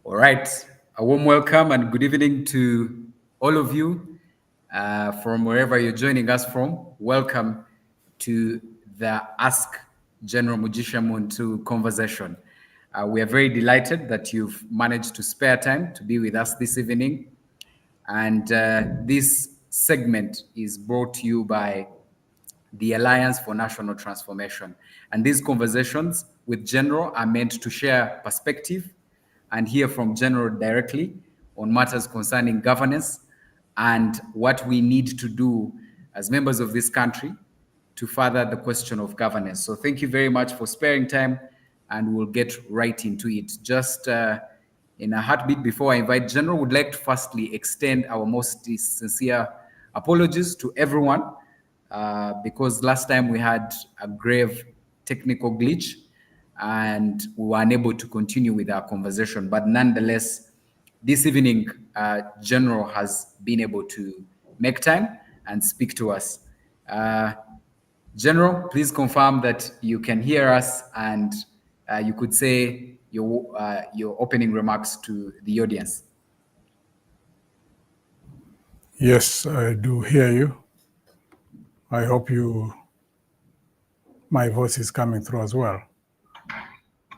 All right. A warm welcome and good evening to all of you from wherever you're joining us from. Welcome to the Ask General Mugisha Muntu conversation. We are very delighted that you've managed to spare time to be with us this evening. And this segment is brought to you by the Alliance for National Transformation. And these conversations with General are meant to share perspective and hear from General directly on matters concerning governance and what we need to do as members of this country to further the question of governance. So thank you very much for sparing time, and we'll get right into it. Just in a heartbeat, before I invite General, would like to firstly extend our most sincere apologies to everyone because last time we had a grave technical glitch and we were unable to continue with our conversation. But nonetheless, this evening, General has been able to make time and speak to us. General, please confirm that you can hear us and you could say your opening remarks to the audience. Yes, I do hear you. I hope my voice is coming through as well.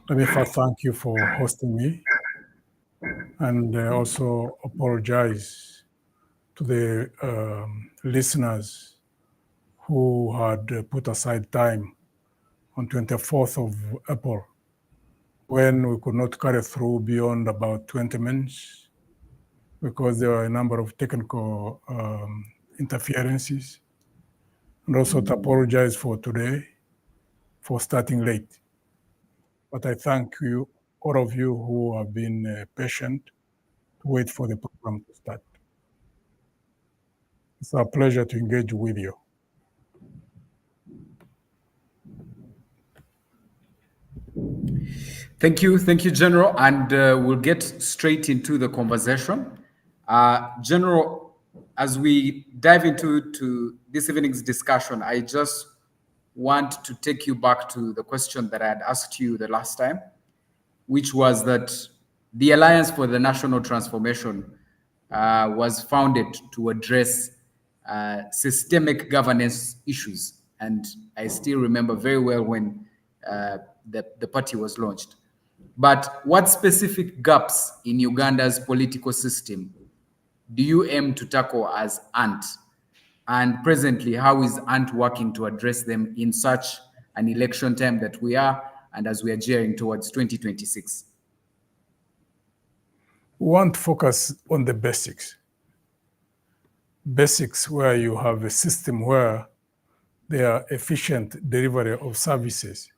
Let me first thank you for hosting me and also apologize to the listeners who had put aside time on 24th of April when we could not carry through beyond about 20 minutes because there were a number of technical interferences. And also to apologize for today for starting late. But I thank you, all of you who have been patient to wait for the program to start. It's a pleasure to engage with you. Thank you, General. And we'll get straight into the conversation. General, as we dive into this evening's discussion, I just want to take you back to the question that I had asked you the last time, which was that the Alliance for the National Transformation was founded to address systemic governance issues. And I still remember very well when the party was launched. But what specific gaps in Uganda's political system do you aim to tackle as ANT? And presently, how is ANT working to address them in such an election time that we are, and as we are gearing towards 2026? We want to focus on the basics. Basics where you have a system where there are efficient delivery of services,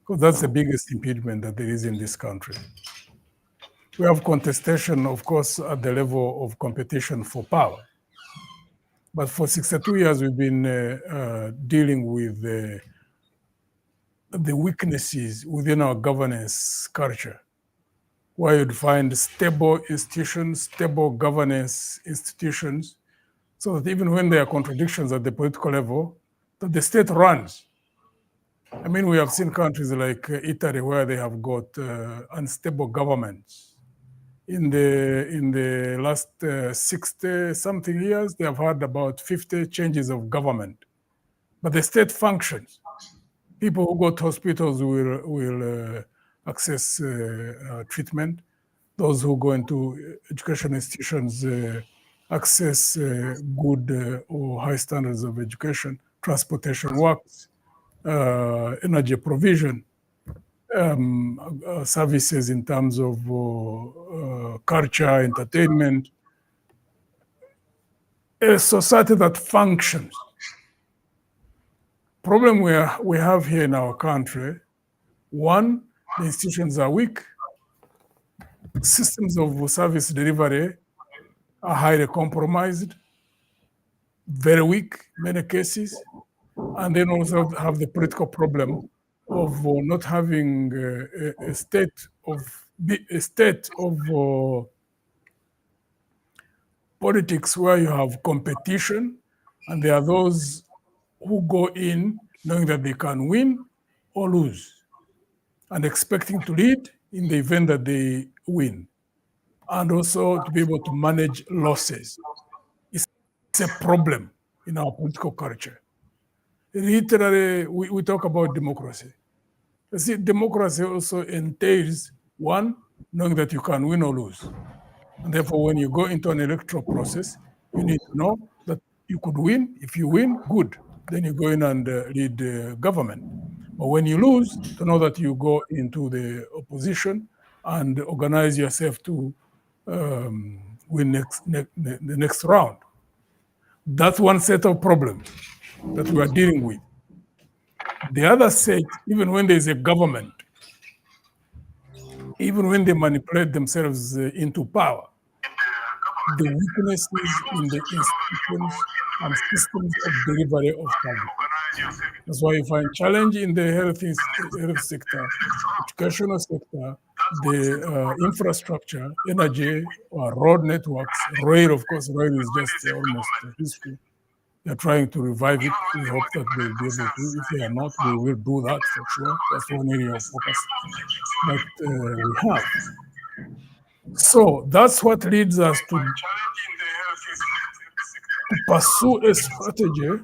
because that's the biggest impediment that there is in this country. We have contestation, of course, at the level of competition for power. But for 62 years, we've been dealing with the weaknesses within our governance culture, where you'd find stable institutions, stable governance institutions, so that even when there are contradictions at the political level, that the state runs. I mean, we have seen countries like Italy where they have got unstable governments. In the last 60-something years, they have had about 50 changes of government. But the state functions. People who go to hospitals will access treatment. Those who go into education institutions access good or high standards of education. Transportation works, energy provision, services in terms of culture, entertainment, a society that functions. Problem we have here in our country, one, the institutions are weak, systems of service delivery are highly compromised, very weak in many cases, and then also have the political problem of not having a state of politics where you have competition, and there are those who go in knowing that they can win or lose and expecting to lead in the event that they win, and also to be able to manage losses. It's a problem in our political culture. Literally, we talk about democracy. You see, democracy also entails, one, knowing that you can win or lose. And therefore, when you go into an electoral process, you need to know that you could win. If you win, good. Then you go in and lead the government. But when you lose, to know that you go into the opposition and organize yourself to win the next round. That's one set of problems that we are dealing with. The other set, even when there's a government, even when they manipulate themselves into power, the weaknesses in the institutions and systems of delivery of service. That's why you find challenge in the health sector, educational sector, the infrastructure, energy, or road networks. Rail, of course, rail is just almost history. They're trying to revive it. We hope that they'll be able to. If they are not, we will do that for sure. That's one area of focus that we have. So that's what leads us to pursue a strategy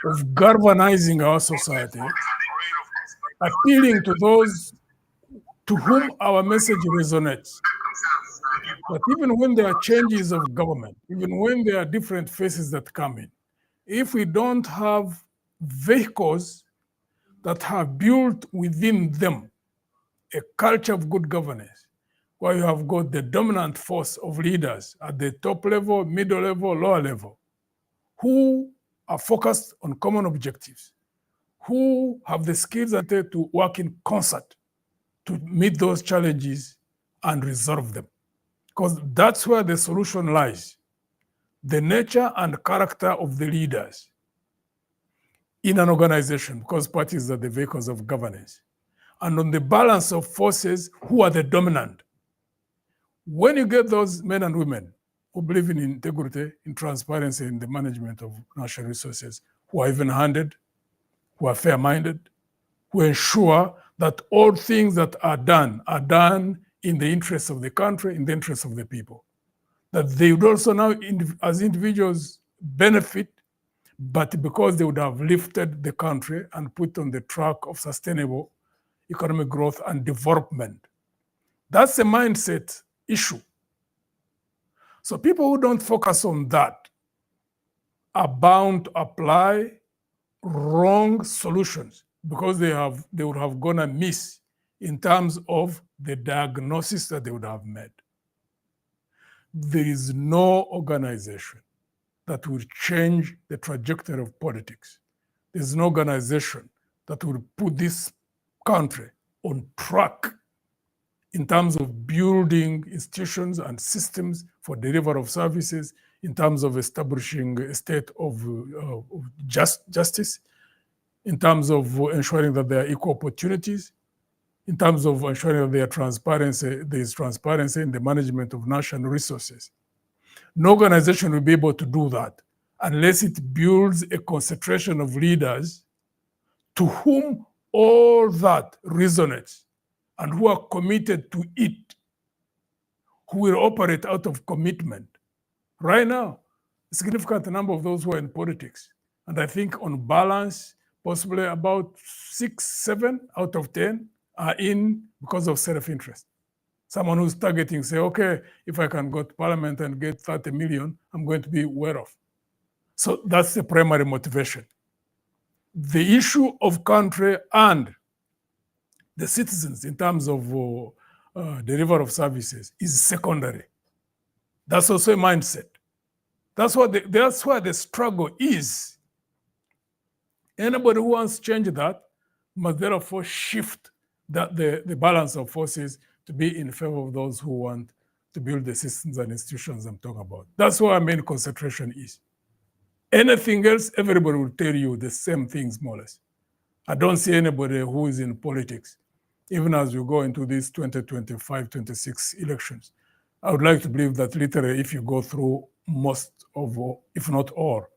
of galvanizing our society, appealing to those to whom our message resonates. But even when there are changes of government, even when there are different faces that come in, if we don't have vehicles that have built within them a culture of good governance, where you have got the dominant force of leaders at the top level, middle level, lower level, who are focused on common objectives, who have the skills and to work in concert to meet those challenges and resolve them. Because that's where the solution lies. The nature and character of the leaders in an organization, because parties are the vehicles of governance, and on the balance of forces, who are the dominant. When you get those men and women who believe in integrity, in transparency, in the management of national resources, who are even-handed, who are fair-minded, who ensure that all things that are done in the interest of the country, in the interest of the people. That they would also now, as individuals, benefit, but because they would have lifted the country and put on the track of sustainable economic growth and development. That's a mindset issue. So people who don't focus on that are bound to apply wrong solutions because they would have gone amiss in terms of the diagnosis that they would have made. There is no organization that will change the trajectory of politics. There's no organization that will put this country on track in terms of building institutions and systems for delivery of services, in terms of establishing a state of justice, in terms of ensuring that there are equal opportunities, in terms of ensuring that there is transparency in the management of national resources. No organization will be able to do that unless it builds a concentration of leaders to whom all that resonates and who are committed to it, who will operate out of commitment. Right now, a significant number of those who are in politics, and I think on balance, possibly about 6, 7 out of 10 are in because of self-interest. Someone who's targeting, say, okay, if I can go to parliament and get 30 million, I'm going to be well off. So that's the primary motivation. The issue of country and the citizens in terms of delivery of services is secondary. That's also a mindset. That's where the struggle is. Anybody who wants to change that must therefore shift the balance of forces to be in favor of those who want to build the systems and institutions I'm talking about. That's where our main concentration is. Anything else, everybody will tell you the same things, more or less. I don't see anybody who is in politics, even as we go into these 2025-26 elections. I would like to believe that literally if you go through most of, if not all,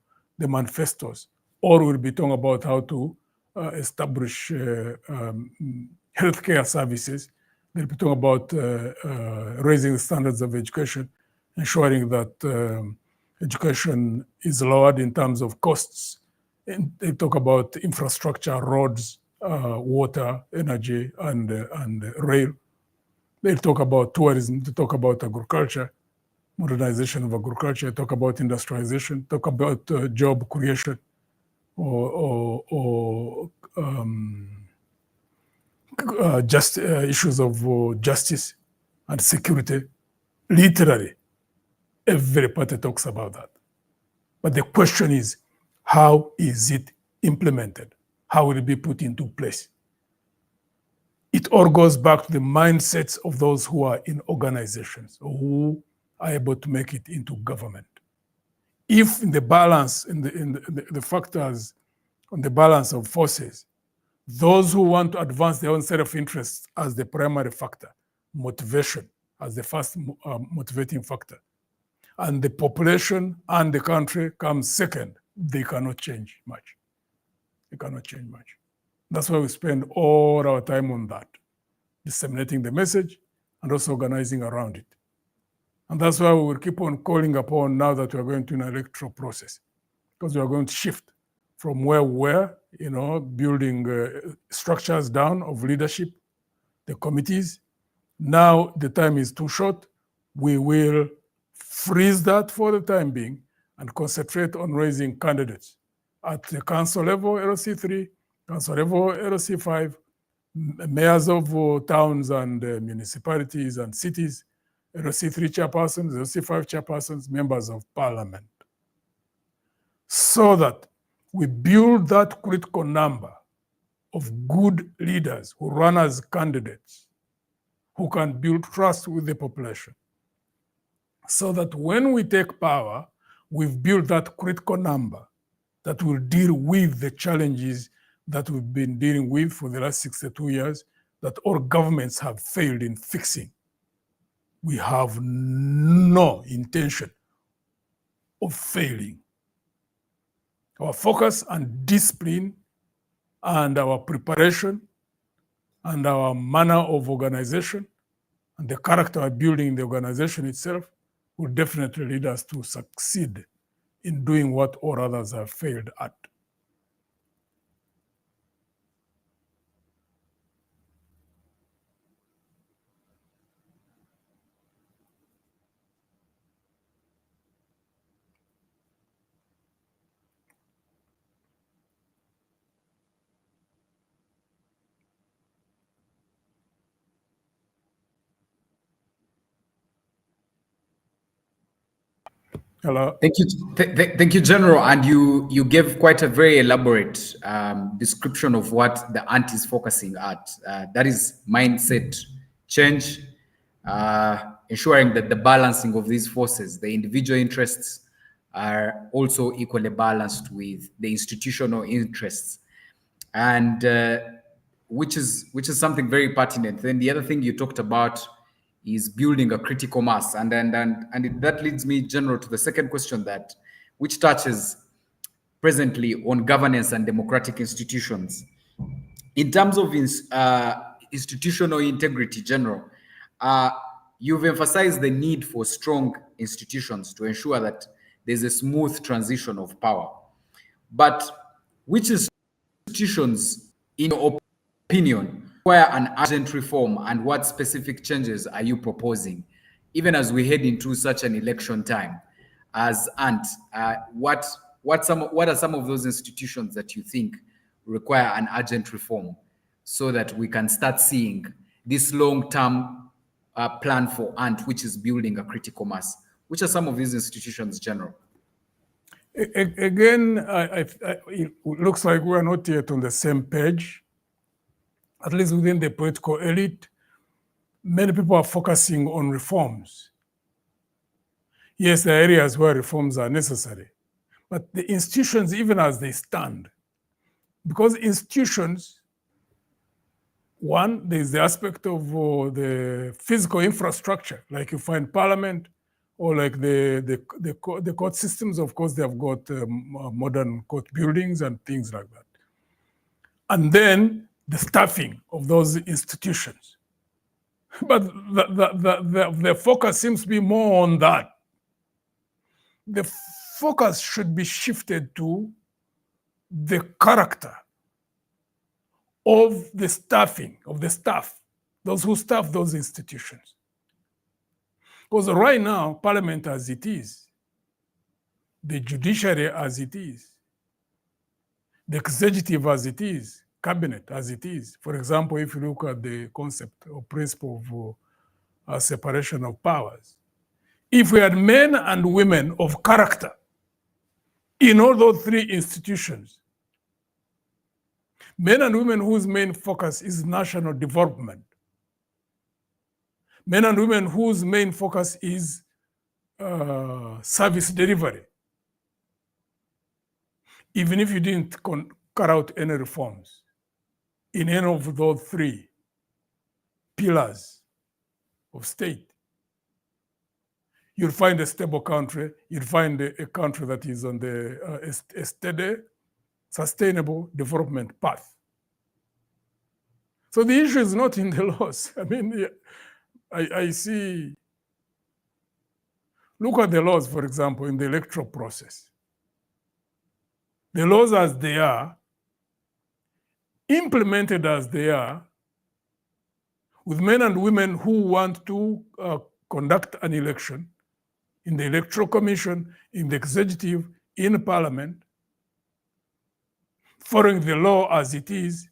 the manifestos, or we'll be talking about how to establish healthcare services. They'll be talking about raising the standards of education, ensuring that education is lowered in terms of costs. And they talk about infrastructure, roads, water, energy, and rail. They talk about tourism, they talk about agriculture, modernization of agriculture, talk about industrialization, talk about job creation, or just issues of justice and security. Literally, every party talks about that. But the question is, how is it implemented? How will it be put into place? It all goes back to the mindsets of those who are in organizations, or who are able to make it into government. If in the balance, in the factors on the balance of forces, those who want to advance their own set of interests as the primary factor, motivation as the first motivating factor, and the population and the country comes second, they cannot change much. They cannot change much. That's why we spend all our time on that, disseminating the message and also organizing around it. And that's why we will keep on calling upon, now that we are going to an electoral process, because we are going to shift from where we were, building structures down of leadership, the committees. Now the time is too short. We will freeze that for the time being and concentrate on raising candidates at the council level, LC3, council level, LC5, mayors of towns and municipalities and cities, LC3 chairpersons, LC5 chairpersons, members of parliament, so that we build that critical number of good leaders who run as candidates, who can build trust with the population, so that when we take power, we've built that critical number that will deal with the challenges that we've been dealing with for the last 62 years, that all governments have failed in fixing. We have no intention of failing. Our focus and discipline and our preparation and our manner of organization and the character of building the organization itself will definitely lead us to succeed in doing what all others have failed at. Hello. Thank you, thank you, General. And you gave quite a very elaborate description of what the ant is focusing at. That is mindset change, ensuring that the balancing of these forces, the individual interests, are also equally balanced with the institutional interests, and which is something very pertinent. Then the other thing you talked about is building a critical mass, and that leads me, General, to the second question, that which touches presently on governance and democratic institutions. In terms of institutional integrity, General, you've emphasized the need for strong institutions to ensure that there's a smooth transition of power. But which institutions, in your opinion, require an urgent reform, and what specific changes are you proposing, even as we head into such an election time? As Ant, what are some of those institutions that you think require an urgent reform, so that we can start seeing this long-term plan for Ant, which is building a critical mass? Which are some of these institutions, General? Again, it looks like we're not yet on the same page. At least within the political elite, many people are focusing on reforms. Yes, there are areas where reforms are necessary, but the institutions, even as they stand, because institutions, one, there's the aspect of the physical infrastructure, like you find parliament or like the court systems. Of course, they have got modern court buildings and things like that. And then the staffing of those institutions. But the focus seems to be more on that. The focus should be shifted to the character of the staffing, of the staff, those who staff those institutions. Because right now, Parliament as it is, the judiciary as it is, the executive as it is, cabinet as it is. For example, if you look at the concept or principle of separation of powers, if we had men and women of character in all those three institutions, men and women whose main focus is national development, men and women whose main focus is service delivery, even if you didn't carry out any reforms in any of those three pillars of state, you'll find a stable country, you'll find a country that is on a steady, sustainable development path. So the issue is not in the laws. I mean, I see, look at the laws, for example, in the electoral process. The laws as they are, implemented as they are, with men and women who want to conduct an election in the Electoral Commission, in the executive, in Parliament, following the law as it is,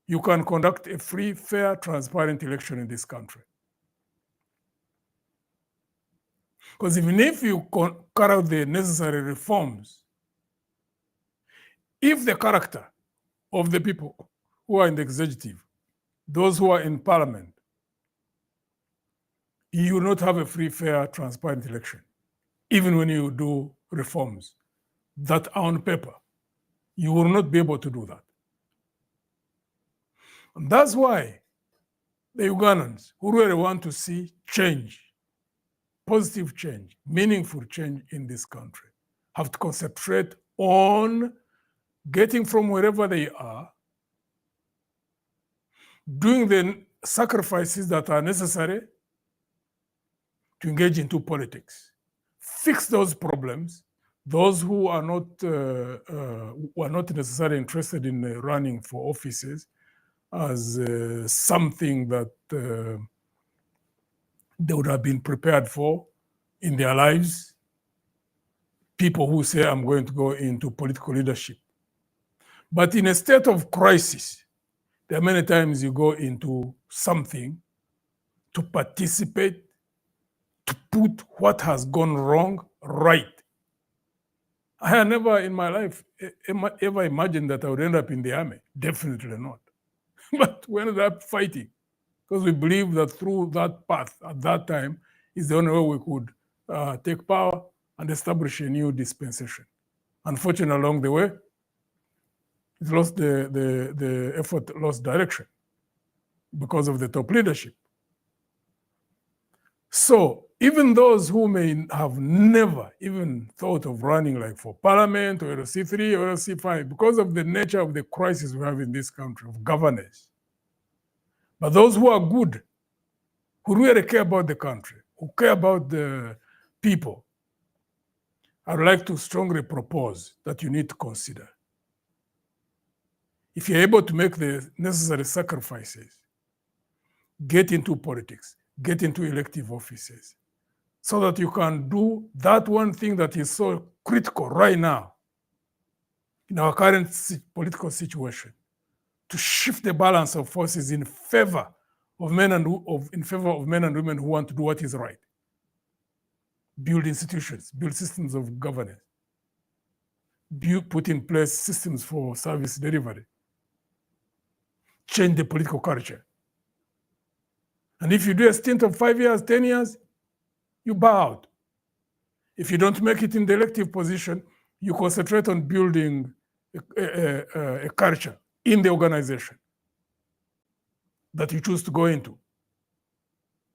you can conduct a free, fair, transparent election in this country. Because even if you carry out the necessary reforms, if the character of the people who are in the executive, those who are in Parliament, you will not have a free, fair, transparent election, even when you do reforms that are on paper. You will not be able to do that. And that's why the Ugandans who really want to see change, positive change, meaningful change in this country, have to concentrate on getting from wherever they are, doing the sacrifices that are necessary to engage into politics, fix those problems. Those who are not necessarily interested in running for offices as something that they would have been prepared for in their lives. People who say, I'm going to go into political leadership. But in a state of crisis, there are many times you go into something to participate, to put what has gone wrong right. I had never in my life ever imagined that I would end up in the army. Definitely not. But we ended up fighting because we believed that through that path at that time is the only way we could take power and establish a new dispensation. Unfortunately, along the way, it lost the effort lost direction because of the top leadership. So even those who may have never even thought of running like for Parliament or LC3 or LC5, because of the nature of the crisis we have in this country of governance, but those who are good, who really care about the country, who care about the people, I would like to strongly propose that you need to consider. If you're able to make the necessary sacrifices, get into politics, get into elective offices, so that you can do that one thing that is so critical right now in our current political situation, to shift the balance of forces in favor of men and women who want to do what is right. Build institutions, build systems of governance, put in place systems for service delivery, change the political culture. And if you do a stint of 5 years, 10 years, you bow out. If you don't make it in the elective position, you concentrate on building a culture in the organization that you choose to go into.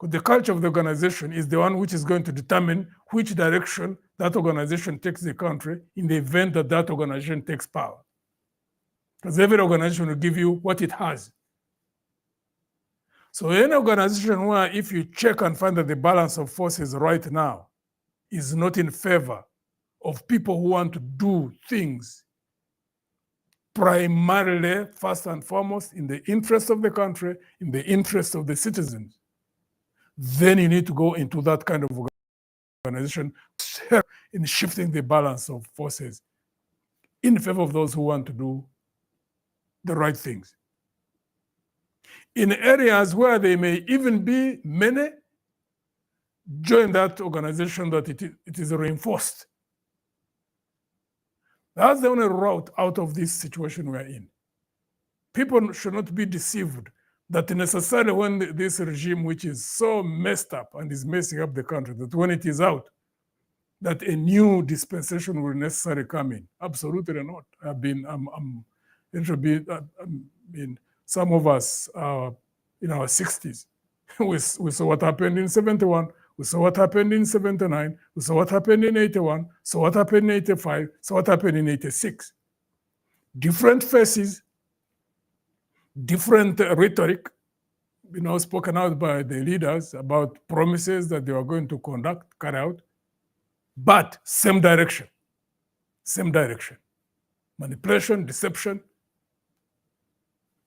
The culture of the organization is the one which is going to determine which direction that organization takes the country in the event that that organization takes power. Because every organization will give you what it has. So any organization where if you check and find that the balance of forces right now is not in favor of people who want to do things primarily, first and foremost, in the interest of the country, in the interest of the citizens, then you need to go into that kind of organization in shifting the balance of forces in favor of those who want to do the right things. In areas where there may even be many, join that organization that it is reinforced. That's the only route out of this situation we're in. People should not be deceived that necessarily when this regime, which is so messed up and is messing up the country, that when it is out, that a new dispensation will necessarily come in. Absolutely not. Some of us in our 60s, we saw what happened in 71, we saw what happened in 79, we saw what happened in 81, saw what happened in 85, saw what happened in 86. Different faces, different rhetoric, spoken out by the leaders about promises that they were going to carry out, but same direction. Manipulation, deception,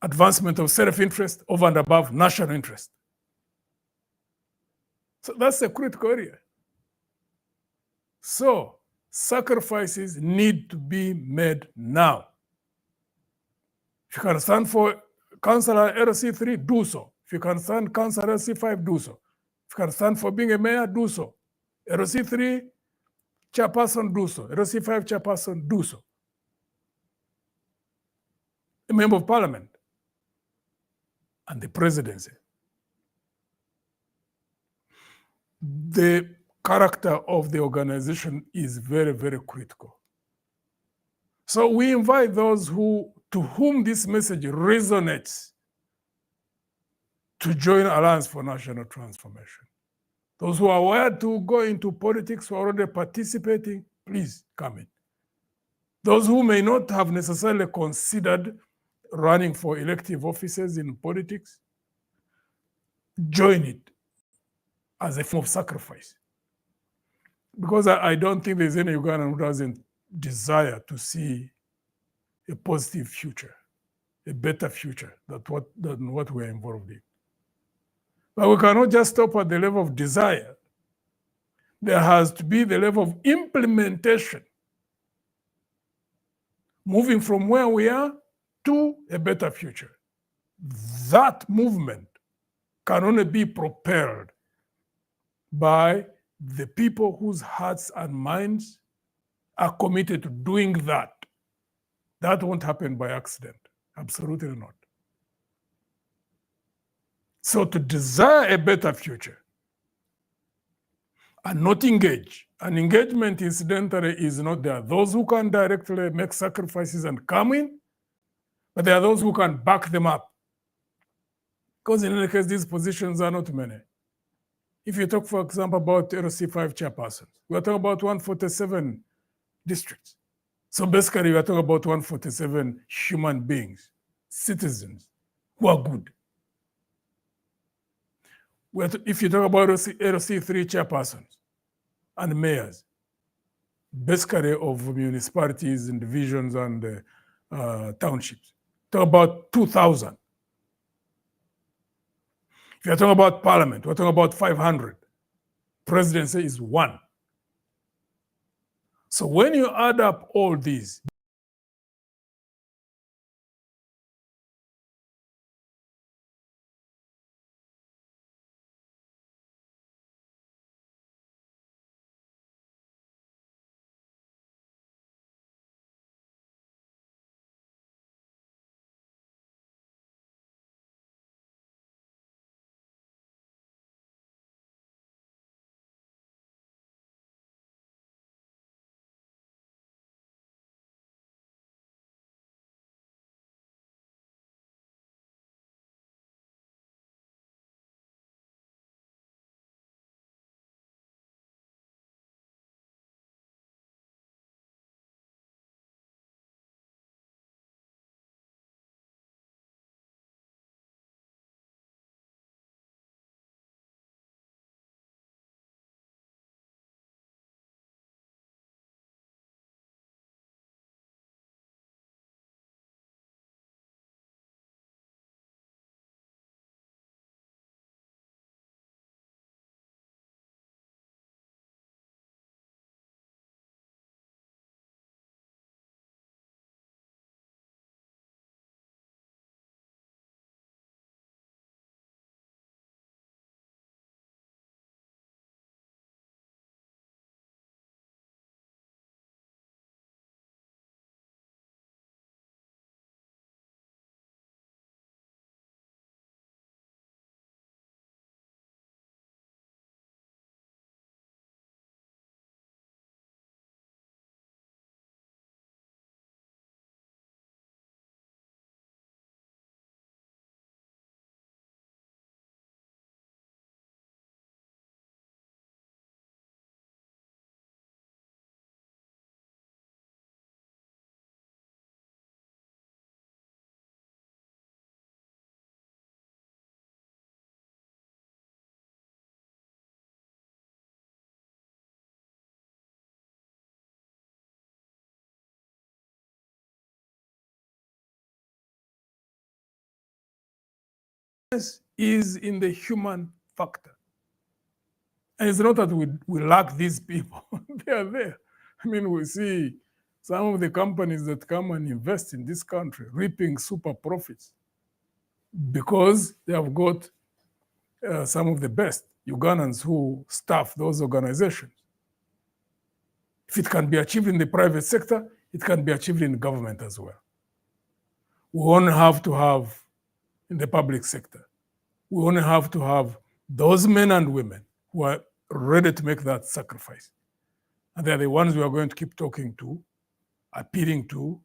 advancement of self-interest over and above national interest. So that's a critical area. So sacrifices need to be made now. If you can stand for Councillor LC3, do so. If you can stand Councillor LC5, do so. If you can stand for being a mayor, do so. LC3 chairperson, do so. LC5 chairperson, do so. A member of parliament and the presidency. The character of the organization is very, very critical. So we invite those to whom this message resonates to join Alliance for National Transformation. Those who are wired to go into politics, who are already participating, please come in. Those who may not have necessarily considered running for elective offices in politics, join it as a form of sacrifice. Because I don't think there's any Ugandan who doesn't desire to see a positive future, a better future than what we're involved in. But we cannot just stop at the level of desire. There has to be the level of implementation, moving from where we are to a better future. That movement can only be propelled by the people whose hearts and minds are committed to doing that. That won't happen by accident. Absolutely not. So to desire a better future and not engage, and engagement incidentally is not there. Those who can directly make sacrifices and come in, but there are those who can back them up. Because in any case, these positions are not many. If you talk, for example, about LC5 chairpersons, we're talking about 147 districts. So basically, we're talking about 147 human beings, citizens, who are good. If you talk about LC3 chairpersons and mayors, basically of municipalities and divisions and townships, talk about 2,000. If you're talking about parliament, we're talking about 500. Presidency is 1. So when you add up all these, is in the human factor. And it's not that we lack these people. They are there. I mean, we see some of the companies that come and invest in this country reaping super profits because they have got some of the best Ugandans who staff those organizations. If it can be achieved in the private sector, it can be achieved in government as well. We only have to have in the public sector. We only have to have those men and women who are ready to make that sacrifice. And they're the ones we are going to keep talking to, appealing to,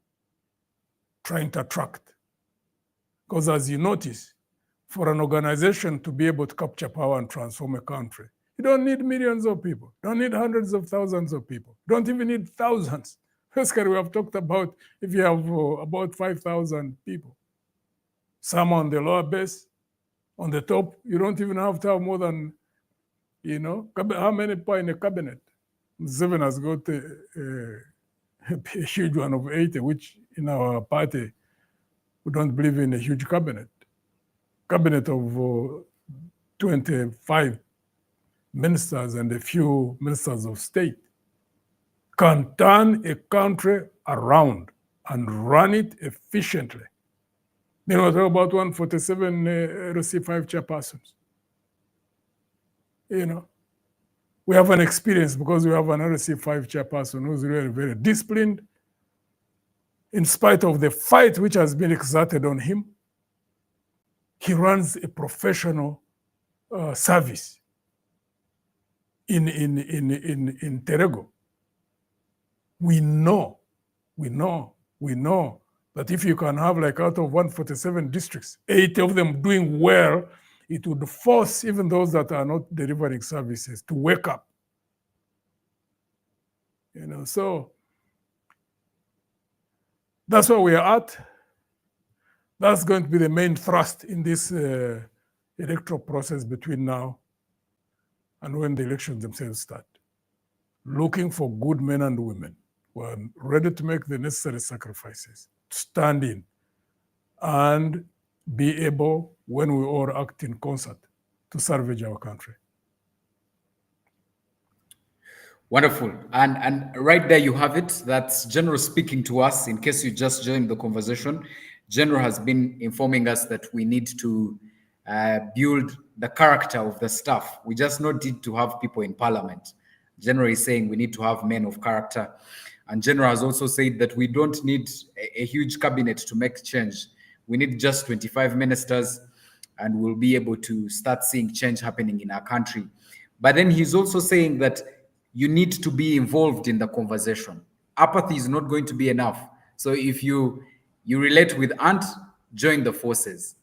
trying to attract. Because as you notice, for an organization to be able to capture power and transform a country, you don't need millions of people. You don't need hundreds of thousands of people. You don't even need thousands. Basically, we have talked about if you have about 5,000 people. Some on the lower base, on the top, you don't even have to have more than, how many people in a cabinet? Seven has got a huge one of 80, which in our party, we don't believe in a huge cabinet. Cabinet of 25 ministers and a few ministers of state can turn a country around and run it efficiently. Then we talk about 147 RC5 chairpersons. We have an experience because we have an RC5 chairperson who's really very disciplined. In spite of the fight which has been exerted on him, he runs a professional service in Terego. We know that if you can have like out of 147 districts, 80 of them doing well, it would force even those that are not delivering services to wake up. So that's where we are at. That's going to be the main thrust in this electoral process between now and when the elections themselves start. Looking for good men and women who are ready to make the necessary sacrifices, to stand in and be able, when we all act in concert, to salvage our country. Wonderful. And right there you have it. That's General speaking to us. In case you just joined the conversation, General has been informing us that we need to build the character of the staff. We just not need to have people in parliament. General is saying we need to have men of character. And General has also said that we don't need a huge cabinet to make change. We need just 25 ministers and we'll be able to start seeing change happening in our country. But then he's also saying that you need to be involved in the conversation. Apathy is not going to be enough. So if you relate with Ant, join the forces.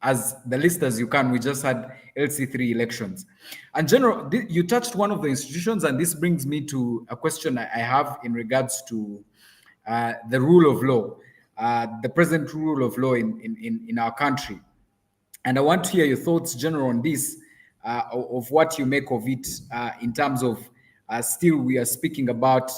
As the least as you can, we just had LC3 elections. And General, you touched one of the institutions, and this brings me to a question I have in regards to the rule of law, the present rule of law in our country. And I want to hear your thoughts, General, on this, of what you make of it in terms of still we are speaking about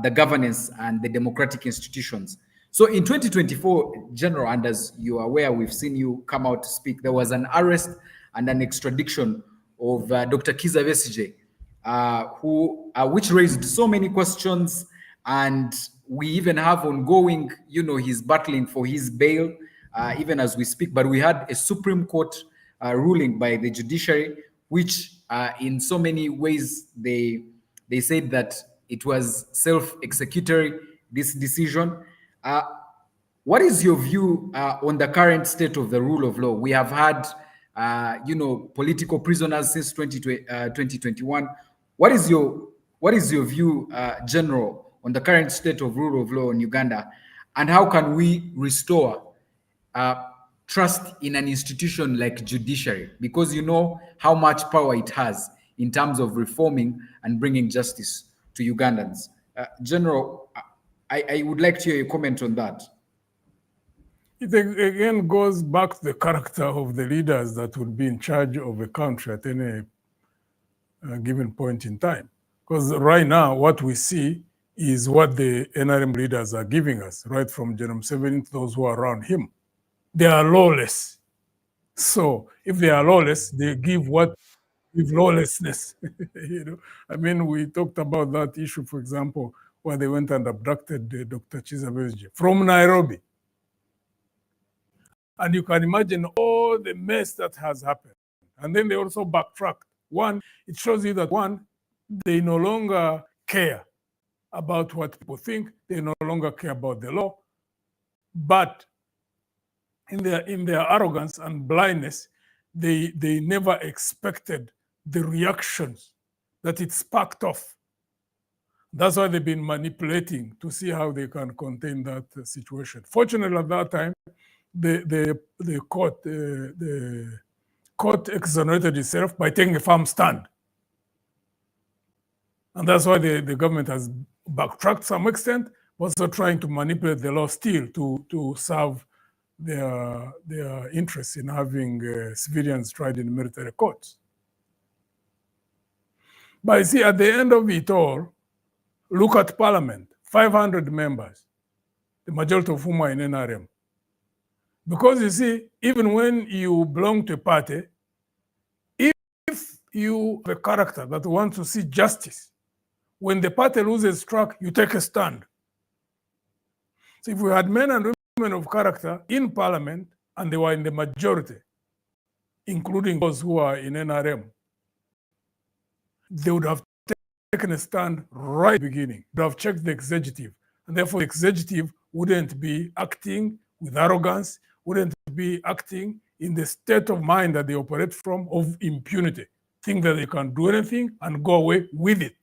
the governance and the democratic institutions. So in 2024, General, and as you are aware, we've seen you come out to speak, there was an arrest and an extradition of Dr. Kizza Besigye, which raised so many questions, and we even have ongoing, he's battling for his bail, even as we speak. But we had a Supreme Court ruling by the judiciary, which in so many ways they said that it was self-executory, this decision. What is your view on the current state of the rule of law? We have had, political prisoners since 2021. What is your view, General, on the current state of rule of law in Uganda, and how can we restore trust in an institution like judiciary? Because you know how much power it has in terms of reforming and bringing justice to Ugandans. General, I would like to hear your comment on that. It again goes back to the character of the leaders that would be in charge of a country at any given point in time. Because right now, what we see is what the NRM leaders are giving us, right from General Museveni to those who are around him. They are lawless. So if they are lawless, they give lawlessness. I mean, we talked about that issue, for example, where they went and abducted Dr. Chizabesigye from Nairobi. And you can imagine all the mess that has happened. And then they also backtracked. One, it shows you that they no longer care about what people think. They no longer care about the law. But in their arrogance and blindness, they never expected the reactions that it sparked off. That's why they've been manipulating to see how they can contain that situation. Fortunately, at that time, the court exonerated itself by taking a firm stand. And that's why the government has backtracked to some extent, also trying to manipulate the law still to serve their interest in having civilians tried in military courts. But you see, at the end of it all, look at Parliament, 500 members, the majority of whom are in NRM. Because you see, even when you belong to a party, if you have a character that wants to see justice, when the party loses track, you take a stand. So if we had men and women of character in Parliament, and they were in the majority, including those who are in NRM, they would have taken a stand right at the beginning. They would have checked the executive. And therefore, the executive wouldn't be acting with arrogance, wouldn't be acting in the state of mind that they operate from of impunity, think that they can do anything and go away with it.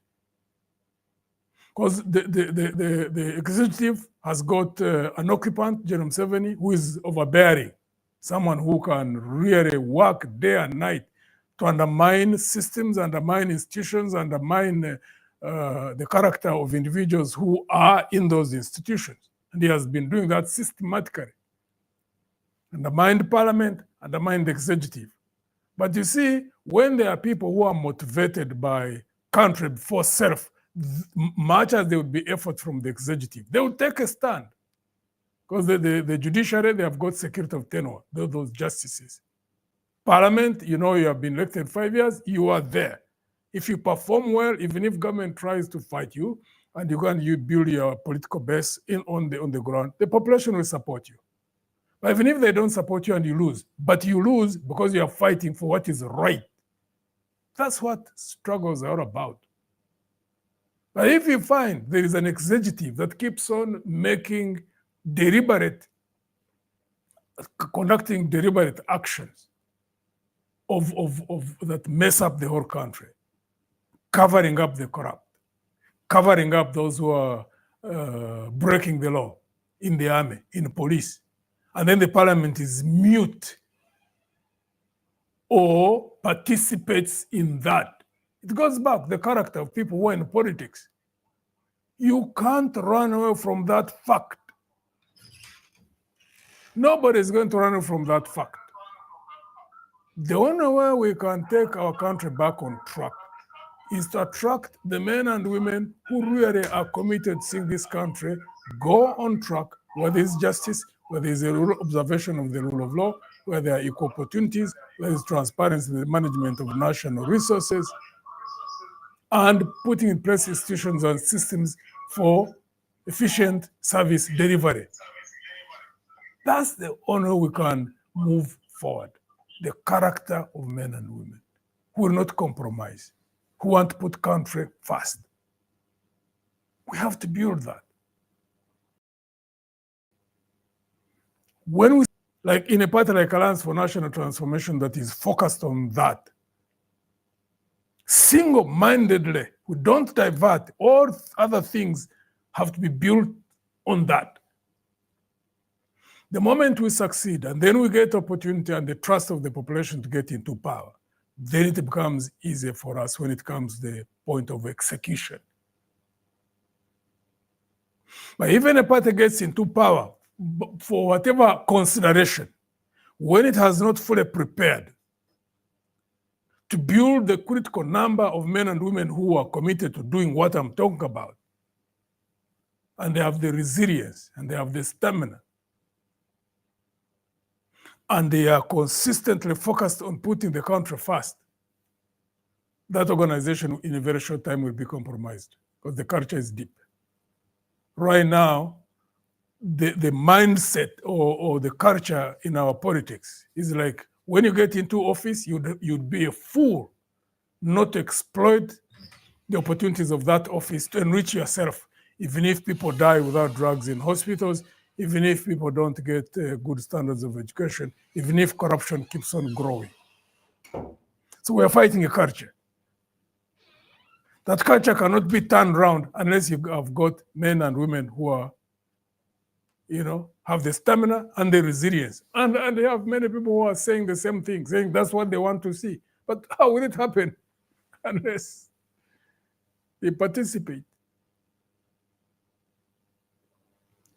Because the executive has got an occupant, General Museveni, who is overbearing, someone who can really work day and night to undermine systems, undermine institutions, undermine the character of individuals who are in those institutions. And he has been doing that systematically. Undermine the parliament, undermine the executive. But you see, when there are people who are motivated by country before self, much as there would be effort from the executive, they would take a stand. Because the judiciary, they have got security of tenure, those justices. Parliament, you have been elected 5 years, you are there. If you perform well, even if government tries to fight you, and you build your political base on the ground, the population will support you. But even if they don't support you and you lose, but you lose because you are fighting for what is right. That's what struggles are all about. But if you find there is an executive that keeps on conducting deliberate actions of that mess up the whole country, covering up the corrupt, covering up those who are breaking the law in the army, in the police, and then the parliament is mute or participates in that, it goes back to the character of people who are in politics. You can't run away from that fact. Nobody is going to run away from that fact. The only way we can take our country back on track is to attract the men and women who really are committed to seeing this country go on track, where there is justice, where there is a observation of the rule of law, where there are equal opportunities, where there is transparency in the management of national resources, and putting in place institutions and systems for efficient service delivery. That's the only way we can move forward. The character of men and women who will not compromise, who want to put country first. We have to build that. When we, like in a party like Alliance for National Transformation that is focused on that, single-mindedly, we don't divert. All other things have to be built on that. The moment we succeed, and then we get opportunity and the trust of the population to get into power, then it becomes easier for us when it comes to the point of execution. But even a party gets into power, for whatever consideration, when it has not fully prepared to build the critical number of men and women who are committed to doing what I'm talking about, and they have the resilience and they have the stamina, and they are consistently focused on putting the country first, that organization in a very short time will be compromised because the culture is deep. Right now, the mindset or the culture in our politics is like when you get into office, you'd be a fool not to exploit the opportunities of that office to enrich yourself, even if people die without drugs in hospitals, even if people don't get good standards of education, even if corruption keeps on growing. So we're fighting a culture. That culture cannot be turned around unless you have got men and women who are, have the stamina and the resilience. And they have many people who are saying the same thing, saying that's what they want to see. But how will it happen unless they participate?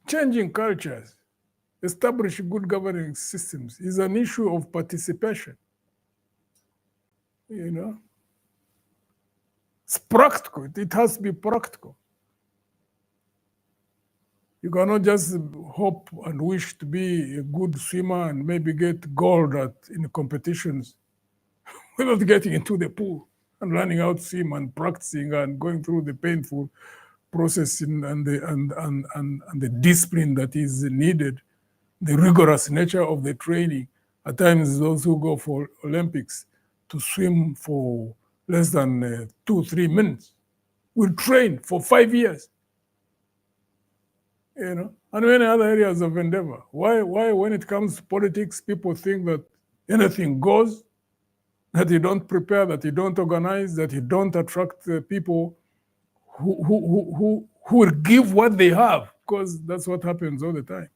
Changing cultures, establish good governing systems is an issue of participation. It's practical. It has to be practical. You cannot just hope and wish to be a good swimmer and maybe get gold in competitions without getting into the pool and learning how to swim and practicing and going through the painful process and the discipline that is needed, the rigorous nature of the training. At times, those who go for Olympics to swim for less than 2-3 minutes will train for 5 years. And many other areas of endeavor. Why when it comes to politics, people think that anything goes, that you don't prepare, that you don't organize, that you don't attract people who will give what they have, because that's what happens all the time.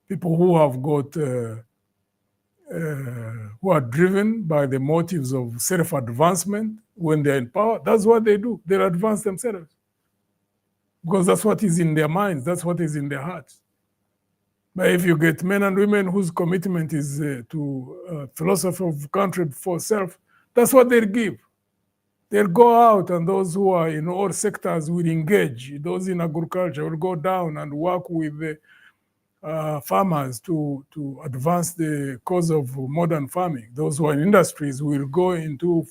People who have got, who are driven by the motives of self-advancement when they're in power, that's what they do. They'll advance themselves. Because that's what is in their minds, that's what is in their hearts. But if you get men and women whose commitment is to philosophy of country before self, that's what they'll give. They'll go out, and those who are in all sectors will engage. Those in agriculture will go down and work with the farmers to advance the cause of modern farming. Those who are in industries will go into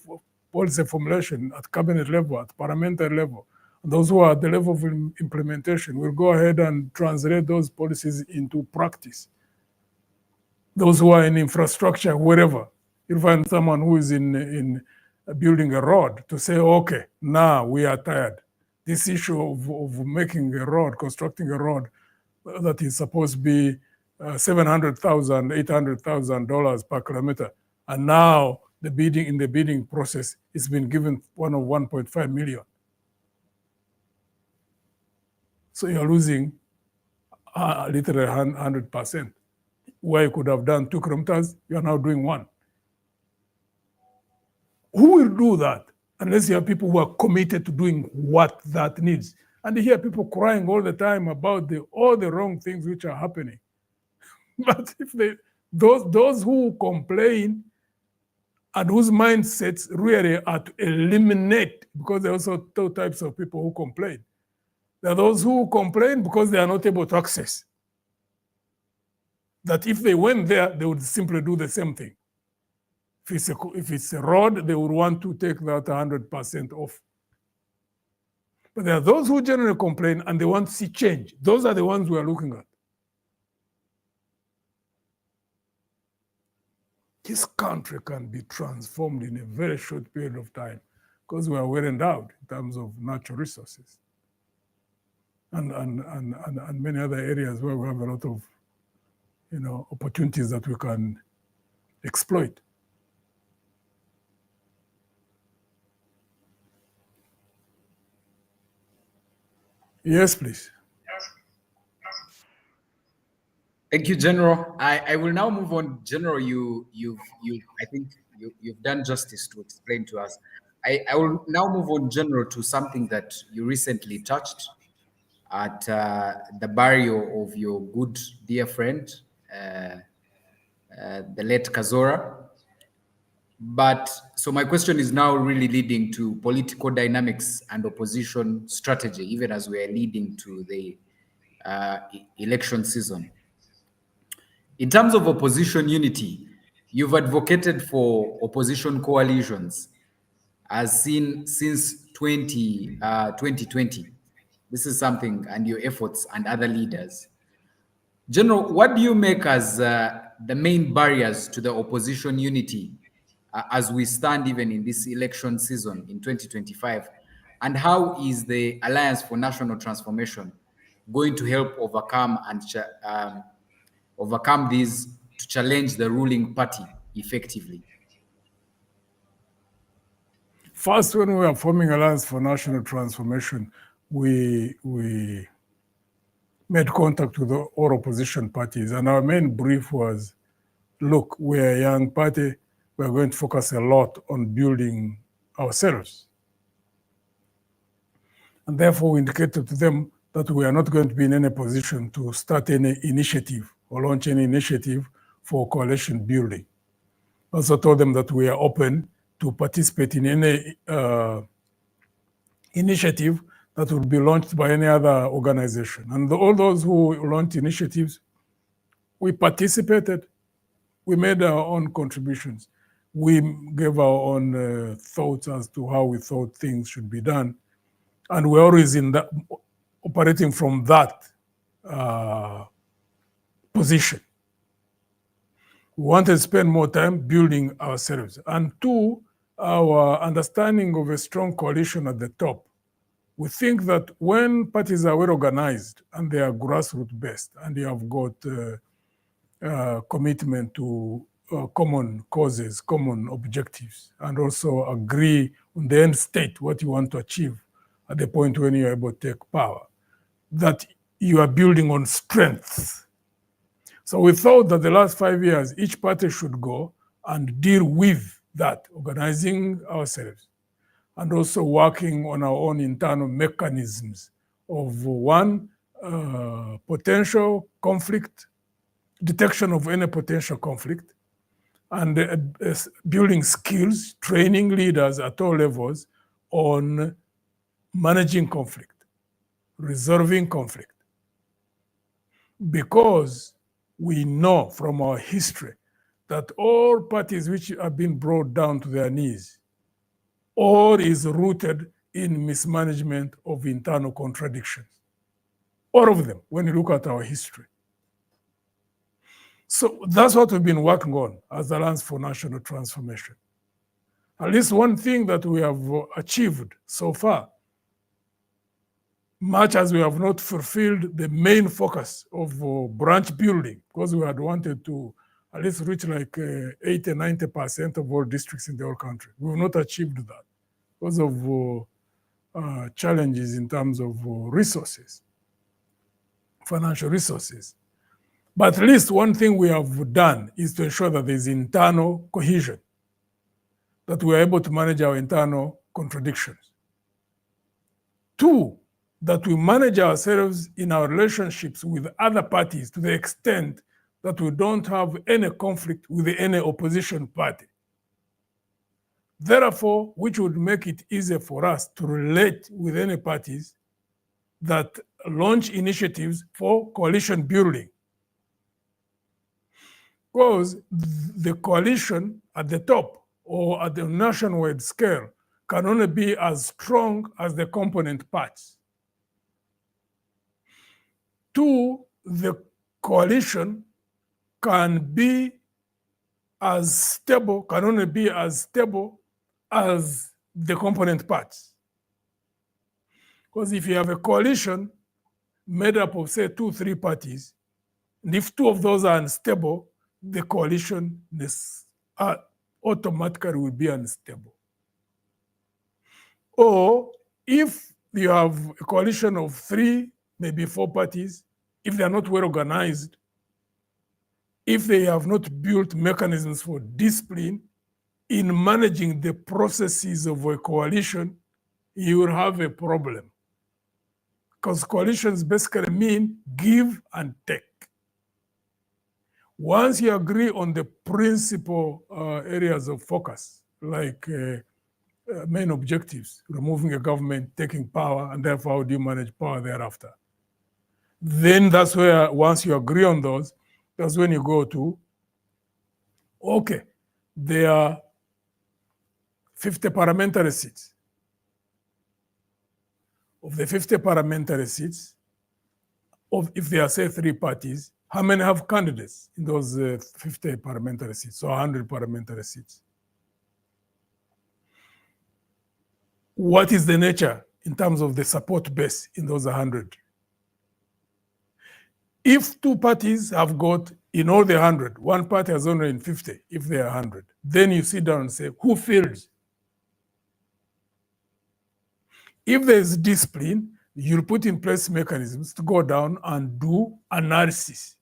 policy formulation at cabinet level, at parliamentary level. Those who are at the level of implementation will go ahead and translate those policies into practice. Those who are in infrastructure, wherever, you'll find someone who is in building a road to say, okay, now we are tired. This issue of making a road, constructing a road that is supposed to be $700,000, $800,000 per kilometer, and now the bidding process is been given one of 1.5 million. So you're losing literally 100%. Where you could have done 2 kilometers, you're now doing 1. Who will do that unless you have people who are committed to doing what that needs? And you hear people crying all the time about all the wrong things which are happening. But if those who complain and whose mindsets really are to eliminate, because there are also 2 types of people who complain. There are those who complain because they are not able to access. That if they went there, they would simply do the same thing. If it's a road, they would want to take that 100% off. But there are those who generally complain and they want to see change. Those are the ones we are looking at. This country can be transformed in a very short period of time because we are well endowed in terms of natural resources. And many other areas where we have a lot of opportunities that we can exploit. Yes, please. Thank you, General. I will now move on. General, I think you've done justice to explain to us. I will now move on, General, to something that you recently touched at the burial of your good dear friend, the late Kazora. But so my question is now really leading to political dynamics and opposition strategy, even as we are leading to the election season. In terms of opposition unity, you've advocated for opposition coalitions as seen since 2020. This is something, and your efforts and other leaders. General, what do you make as the main barriers to the opposition unity as we stand even in this election season in 2025? And how is the Alliance for National Transformation going to help overcome these to challenge the ruling party effectively? First, when we were forming Alliance for National Transformation, we made contact with all opposition parties, and our main brief was, look, we're a young party, we're going to focus a lot on building ourselves. And therefore, we indicated to them that we are not going to be in any position to start any initiative or launch any initiative for coalition building. Also told them that we are open to participate in any initiative that will be launched by any other organization. And all those who launched initiatives, we participated, we made our own contributions. We gave our own thoughts as to how we thought things should be done. And we're always operating from that position. We wanted to spend more time building ourselves. And two, our understanding of a strong coalition at the top. We think that when parties are well organized and they are grassroots based and you have got commitment to common causes, common objectives, and also agree on the end state, what you want to achieve at the point when you're able to take power, that you are building on strengths. So we thought that the last 5 years, each party should go and deal with that, organizing ourselves, and also working on our own internal mechanisms of one, potential conflict, detection of any potential conflict, and building skills, training leaders at all levels on managing conflict, resolving conflict. Because we know from our history that all parties which have been brought down to their knees, all is rooted in mismanagement of internal contradictions. All of them, when you look at our history. So that's what we've been working on as the Alliance for National Transformation. At least one thing that we have achieved so far, much as we have not fulfilled the main focus of branch building, because we had wanted to at least reach like 80, 90% of all districts in the whole country. We have not achieved that because of challenges in terms of resources, financial resources. But at least one thing we have done is to ensure that there's internal cohesion, that we are able to manage our internal contradictions. Two, that we manage ourselves in our relationships with other parties to the extent that we don't have any conflict with any opposition party. Therefore, which would make it easier for us to relate with any parties that launch initiatives for coalition building. Because the coalition at the top or at the nationwide scale can only be as strong as the component parts. Two, the coalition can be as stable, can only be as stable as the component parts. Because if you have a coalition made up of, say, 2-3 parties, and if 2 of those are unstable, the coalition automatically will be unstable. Or if you have a coalition of 3, maybe 4 parties, if they are not well organized, if they have not built mechanisms for discipline in managing the processes of a coalition, you will have a problem. Because coalitions basically mean give and take. Once you agree on the principal areas of focus, like main objectives, removing a government, taking power, and therefore how do you manage power thereafter? Then that's where, once you agree on those, That's when you go to, okay, there are 50 parliamentary seats. Of the 50 parliamentary seats, if there are, say, 3 parties, how many have candidates in those 50 parliamentary seats, or 100 parliamentary seats? What is the nature in terms of the support base in those 100? If 2 parties have got, in all the 100, 1 party has only in 50, if they are 100, then you sit down and say, who fields? If there is discipline, you'll put in place mechanisms to go down and do analysis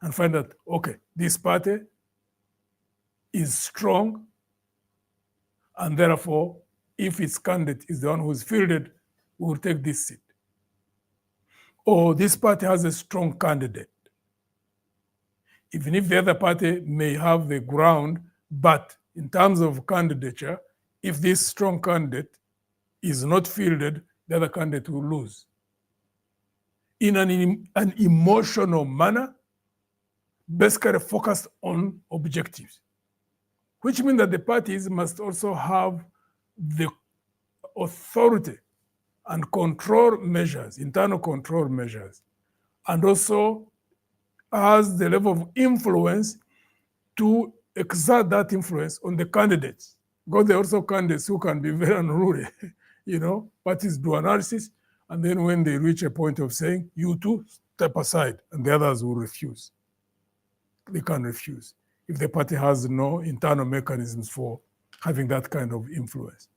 and find out, okay, this party is strong, and therefore, if its candidate is the one who's fielded, we will take this seat. Or this party has a strong candidate. Even if the other party may have the ground, but in terms of candidature, if this strong candidate is not fielded, the other candidate will lose. In an emotional manner, basically focused on objectives, which means that the parties must also have the authority and control measures, internal control measures, and also has the level of influence to exert that influence on the candidates. Because there are also candidates who can be very unruly. Parties do analysis, and then when they reach a point of saying, you two step aside, and the others will refuse. They can refuse if the party has no internal mechanisms for having that kind of influence.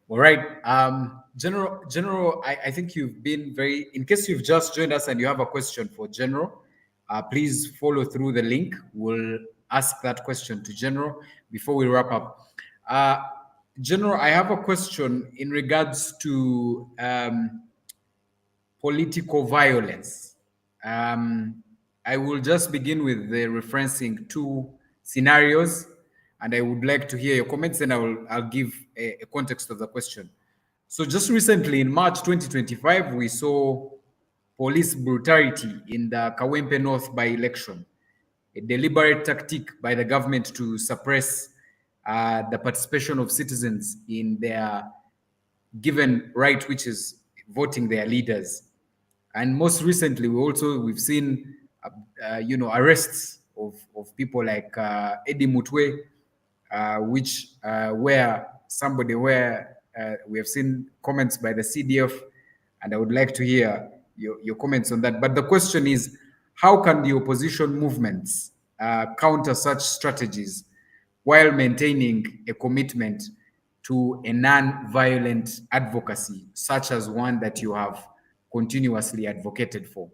All right. General, I think you've been very, in case you've just joined us and you have a question for General, please follow through the link. We'll ask that question to General before we wrap up. General, I have a question in regards to political violence. I will just begin with the referencing 2 scenarios, and I would like to hear your comments, and I'll give a context of the question. So just recently in March 2025, we saw police brutality in the Kawempe North by-election, a deliberate tactic by the government to suppress the participation of citizens in their given right, which is voting their leaders. And most recently, we've seen arrests of people like Eddie Mutwe, where we have seen comments by the CDF, and I would like to hear your comments on that. But the question is, how can the opposition movements counter such strategies while maintaining a commitment to a non-violent advocacy, such as one that you have continuously advocated for?